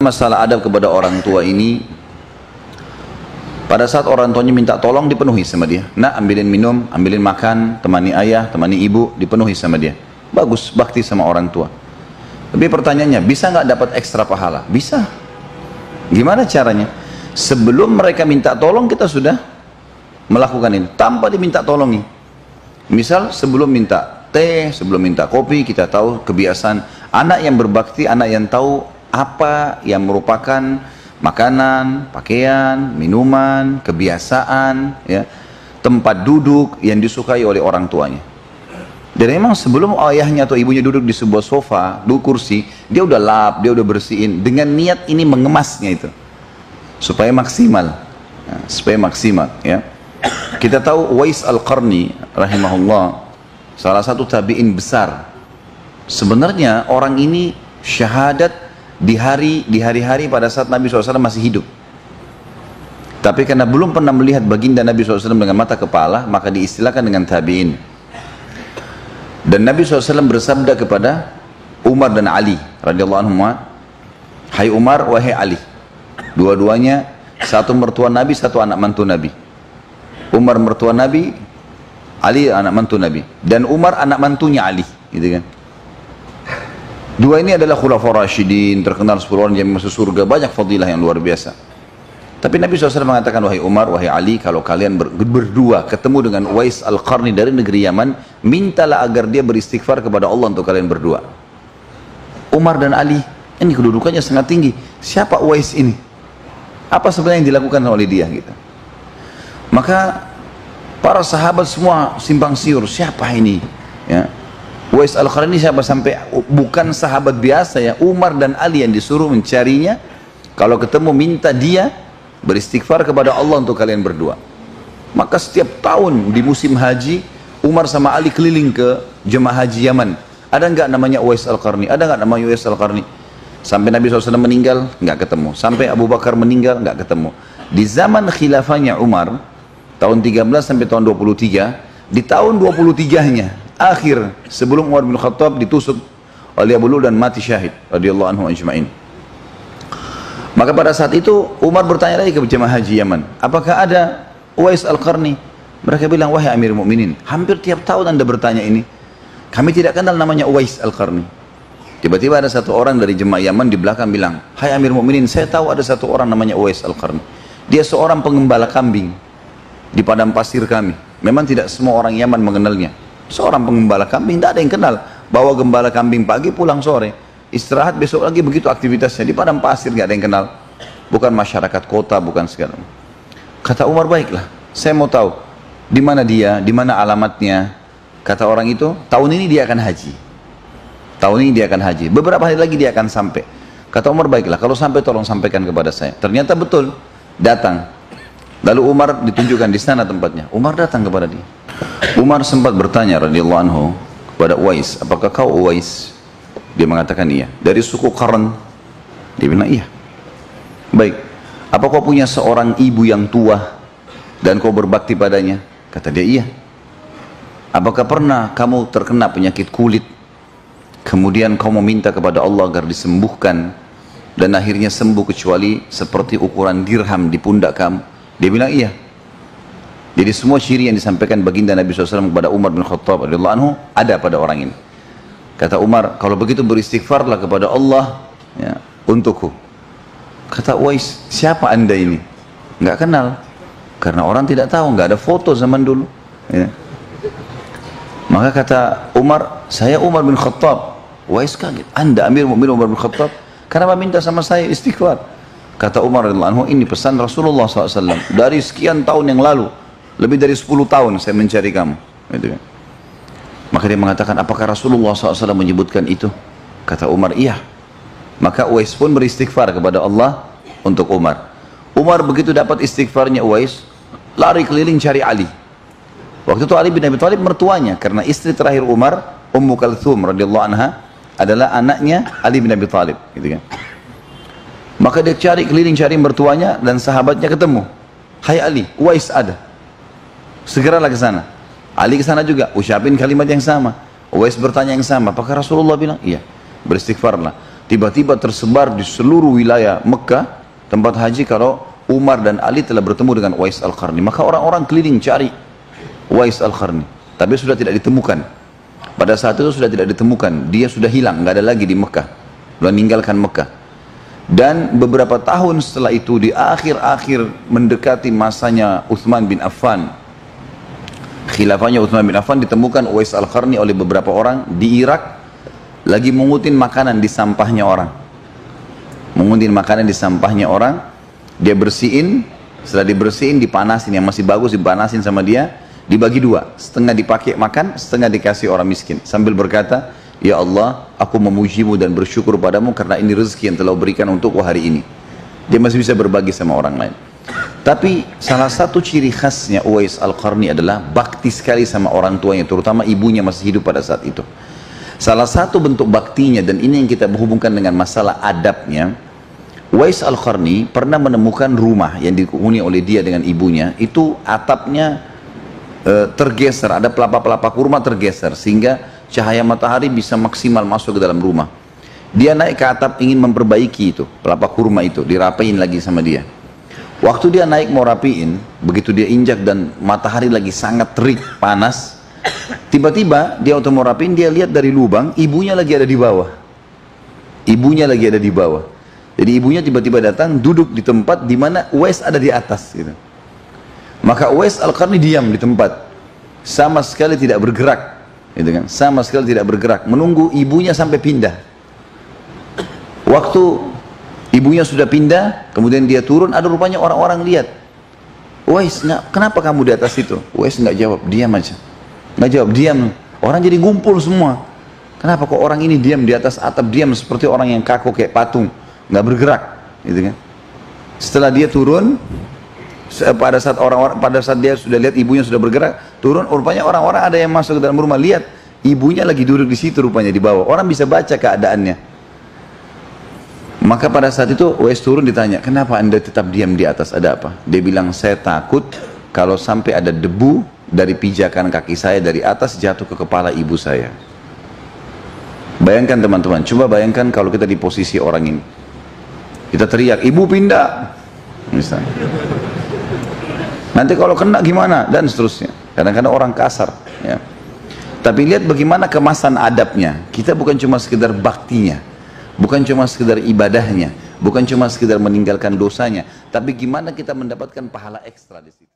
Masalah adab kepada orang tua ini, pada saat orang tuanya minta tolong dipenuhi sama dia. Nak, ambilin minum, ambilin makan, temani ayah, temani ibu, dipenuhi sama dia. Bagus, bakti sama orang tua. Tapi pertanyaannya, bisa nggak dapat ekstra pahala? Bisa. Gimana caranya? Sebelum mereka minta tolong, kita sudah melakukan ini tanpa diminta tolongi. Misal sebelum minta teh, sebelum minta kopi, kita tahu kebiasaan anak yang berbakti, anak yang tahu apa yang merupakan makanan, pakaian, minuman, kebiasaan, ya, tempat duduk yang disukai oleh orang tuanya. Dan memang sebelum ayahnya atau ibunya duduk di sebuah sofa, duduk kursi, dia udah lap, dia udah bersihin dengan niat ini mengemasnya itu supaya maksimal, ya, supaya maksimal. Ya. Kita tahu Uwais Al-Qarni rahimahullah, salah satu tabi'in besar. Sebenarnya orang ini syahadat di hari-hari pada saat Nabi SAW masih hidup. Tapi karena belum pernah melihat baginda Nabi SAW dengan mata kepala, maka diistilahkan dengan tabi'in. Dan Nabi SAW bersabda kepada Umar dan Ali radhiyallahu anhum, hai Umar, wahai Ali. Dua-duanya satu mertua Nabi, satu anak mantu Nabi. Umar mertua Nabi, Ali anak mantu Nabi. Dan Umar anak mantunya Ali, gitu kan. Dua ini adalah khulafaur rasyidin, terkenal 10 orang yang masuk surga, banyak fadilah yang luar biasa. Tapi Nabi SAW mengatakan, wahai Umar, wahai Ali, kalau kalian berdua ketemu dengan Uwais Al-Qarni dari negeri Yaman, mintalah agar dia beristighfar kepada Allah untuk kalian berdua. Umar dan Ali, ini kedudukannya sangat tinggi. Siapa Uwais ini? Apa sebenarnya yang dilakukan oleh dia? Gitu. Maka para sahabat semua simpang siur, siapa ini? Ya. Uwais Al-Qarni siapa? Sampai bukan sahabat biasa ya, Umar dan Ali yang disuruh mencarinya. Kalau ketemu minta dia beristighfar kepada Allah untuk kalian berdua. Maka setiap tahun di musim haji, Umar sama Ali keliling ke jemaah haji Yaman. Ada nggak namanya Uwais Al-Qarni? Ada nggak namanya Uwais Al-Qarni? Sampai Nabi SAW meninggal, nggak ketemu. Sampai Abu Bakar meninggal, nggak ketemu. Di zaman khilafahnya Umar, tahun 13 sampai tahun 23, di tahun 23-nya, akhir sebelum Umar bin Khattab ditusuk oleh Abu Lu'lu'ah dan mati syahid radhiyallahu anhu ajma'in. Maka pada saat itu Umar bertanya lagi ke jemaah haji Yaman, apakah ada Uwais Al-Qarni? Mereka bilang, wahai Amir Mukminin, hampir tiap tahun Anda bertanya ini, kami tidak kenal namanya Uwais Al-Qarni. Tiba-tiba ada satu orang dari jemaah Yaman di belakang bilang, hai Amir Mukminin, saya tahu ada satu orang namanya Uwais Al-Qarni. Dia seorang pengembala kambing di padang pasir kami. Memang tidak semua orang Yaman mengenalnya. Seorang pengembala kambing, tidak ada yang kenal. Bawa gembala kambing pagi, pulang sore. Istirahat, besok lagi begitu aktivitasnya. Di padang pasir, tidak ada yang kenal. Bukan masyarakat kota, bukan segala. Kata Umar, baiklah, saya mau tahu di mana dia, di mana alamatnya. Kata orang itu, tahun ini dia akan haji. Tahun ini dia akan haji. Beberapa hari lagi dia akan sampai. Kata Umar, baiklah, kalau sampai tolong sampaikan kepada saya. Ternyata betul, datang. Lalu Umar ditunjukkan di sana tempatnya. Umar datang kepada dia. Umar sempat bertanya radhiyallahu anhu kepada Uwais, apakah kau Uwais? Dia mengatakan iya. Dari suku Qarn? Dia bilang iya. Baik. Apa kau punya seorang ibu yang tua dan kau berbakti padanya? Kata dia iya. Apakah pernah kamu terkena penyakit kulit, kemudian kau meminta kepada Allah agar disembuhkan dan akhirnya sembuh kecuali seperti ukuran dirham di pundak kamu? Dia bilang iya. Jadi semua ciri yang disampaikan baginda Nabi SAW kepada Umar bin Khattab radhiyallahu anhu ada pada orang ini. Kata Umar, kalau begitu beristighfarlah kepada Allah ya, untukku. Kata Uwais, siapa anda ini? Nggak kenal. Karena orang tidak tahu, nggak ada foto zaman dulu. Ya. Maka kata Umar, saya Umar bin Khattab. Uwais kaget, anda Amir Mu'minin Umar bin Khattab? Kenapa minta sama saya istighfar? Kata Umar radhiyallahu anhu, ini pesan Rasulullah SAW dari sekian tahun yang lalu. Lebih dari 10 tahun saya mencari kamu. Gitu. Maka dia mengatakan, apakah Rasulullah SAW menyebutkan itu? Kata Umar, iya. Maka Uwais pun beristighfar kepada Allah untuk Umar. Umar begitu dapat istighfarnya Uwais, lari keliling cari Ali. Waktu itu Ali bin Abi Thalib mertuanya, karena istri terakhir Umar, Ummu Kalthum radhiyallahu anha, adalah anaknya Ali bin Abi Thalib. Gitu kan. Maka dia cari keliling cari mertuanya dan sahabatnya ketemu. Hai Ali, Uwais ada. Segeralah ke sana. Ali ke sana juga, ucapin kalimat yang sama. Uwais bertanya yang sama, apakah Rasulullah bilang? Iya. Beristighfarlah. tiba-tiba tersebar di seluruh wilayah Mekah tempat haji kalau Umar dan Ali telah bertemu dengan Uwais Al-Qarni. Maka orang-orang keliling cari Uwais Al-Qarni, tapi sudah tidak ditemukan. Pada saat itu sudah tidak ditemukan, dia sudah hilang, nggak ada lagi di Mekah, sudah meninggalkan Mekah. Dan beberapa tahun setelah itu, di akhir-akhir mendekati masanya Uthman bin Affan, khilafahnya Uthman bin Affan, ditemukan Uwais Al-Qarni oleh beberapa orang di Irak lagi mengutin makanan di sampahnya orang. Mengutin makanan di sampahnya orang, dia bersihin, setelah dibersihin dipanasin, yang masih bagus dipanasin sama dia, dibagi dua, setengah dipakai makan, setengah dikasih orang miskin, sambil berkata, ya Allah, aku memujimu dan bersyukur padamu karena ini rezeki yang telah berikan untukku hari ini. Dia masih bisa berbagi sama orang lain. Tapi salah satu ciri khasnya Uwais Al-Qarni adalah bakti sekali sama orang tuanya, terutama ibunya masih hidup pada saat itu. Salah satu bentuk baktinya, dan ini yang kita berhubungkan dengan masalah adabnya, Uwais Al-Qarni pernah menemukan rumah yang dihuni oleh dia dengan ibunya, itu atapnya tergeser, ada pelapa-pelapa kurma tergeser, sehingga cahaya matahari bisa maksimal masuk ke dalam rumah. Dia naik ke atap ingin memperbaiki itu, pelapa kurma itu, dirapiin lagi sama dia. Waktu dia naik mau rapiin, begitu dia injak dan matahari lagi sangat terik, panas, tiba-tiba dia waktu mau rapiin, dia lihat dari lubang, ibunya lagi ada di bawah. Ibunya lagi ada di bawah. Jadi ibunya tiba-tiba datang, duduk di tempat di mana Uwais ada di atas gitu. Maka Uwais Al-Qarni diam di tempat, sama sekali tidak bergerak, gitu kan? Sama sekali tidak bergerak, menunggu ibunya sampai pindah. Waktu ibunya sudah pindah, kemudian dia turun, ada rupanya orang-orang lihat, Uwais, kenapa kamu di atas itu? Uwais nggak jawab, diam aja, nggak jawab, diam. Orang jadi ngumpul semua. Kenapa kok orang ini diam di atas atap, diam seperti orang yang kaku kayak patung, nggak bergerak, gitu kan? Setelah dia turun, pada saat dia sudah lihat ibunya sudah bergerak, turun, rupanya orang-orang ada yang masuk ke dalam rumah, lihat ibunya lagi duduk di situ rupanya di bawah. Orang bisa baca keadaannya. Maka pada saat itu Uwais turun, ditanya, kenapa anda tetap diam di atas, ada apa? Dia bilang, saya takut kalau sampai ada debu dari pijakan kaki saya dari atas jatuh ke kepala ibu saya. Bayangkan teman-teman, coba bayangkan kalau kita di posisi orang ini, kita teriak, ibu pindah misalnya, nanti kalau kena gimana, dan seterusnya. Kadang-kadang orang kasar ya. Tapi lihat bagaimana kemasan adabnya. Kita bukan cuma sekedar baktinya, bukan cuma sekedar ibadahnya, bukan cuma sekedar meninggalkan dosanya, tapi gimana kita mendapatkan pahala ekstra di situ.